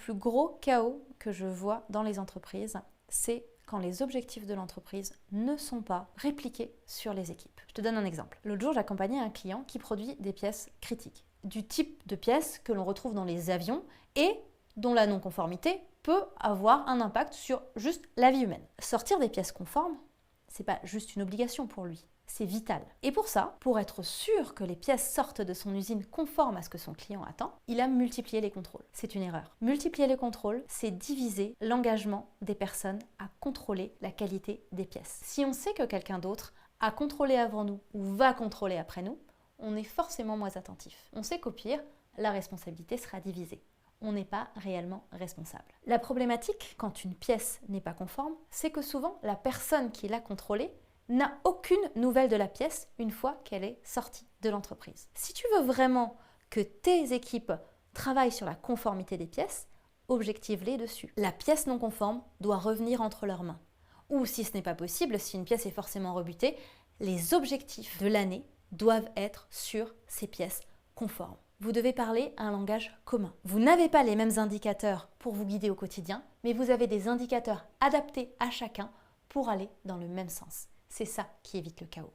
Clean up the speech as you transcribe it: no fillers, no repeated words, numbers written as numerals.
plus gros chaos que je vois dans les entreprises, c'est quand les objectifs de l'entreprise ne sont pas répliqués sur les équipes. Je te donne un exemple. L'autre jour, j'accompagnais un client qui produit des pièces critiques, du type de pièces que l'on retrouve dans les avions et dont la non-conformité peut avoir un impact sur juste la vie humaine. Sortir des pièces conformes, c'est pas juste une obligation pour lui, c'est vital. Et pour ça, pour être sûr que les pièces sortent de son usine conformes à ce que son client attend, il a multiplié les contrôles. C'est une erreur. Multiplier les contrôles, c'est diviser l'engagement des personnes à contrôler la qualité des pièces. Si on sait que quelqu'un d'autre a contrôlé avant nous ou va contrôler après nous, on est forcément moins attentif. On sait qu'au pire, la responsabilité sera divisée. On n'est pas réellement responsable. La problématique, quand une pièce n'est pas conforme, c'est que souvent, la personne qui l'a contrôlée n'a aucune nouvelle de la pièce une fois qu'elle est sortie de l'entreprise. Si tu veux vraiment que tes équipes travaillent sur la conformité des pièces, objective-les dessus. La pièce non conforme doit revenir entre leurs mains. Ou si ce n'est pas possible, si une pièce est forcément rebutée, les objectifs de l'année doivent être sur ces pièces conformes. Vous devez parler un langage commun. Vous n'avez pas les mêmes indicateurs pour vous guider au quotidien, mais vous avez des indicateurs adaptés à chacun pour aller dans le même sens. C'est ça qui évite le chaos.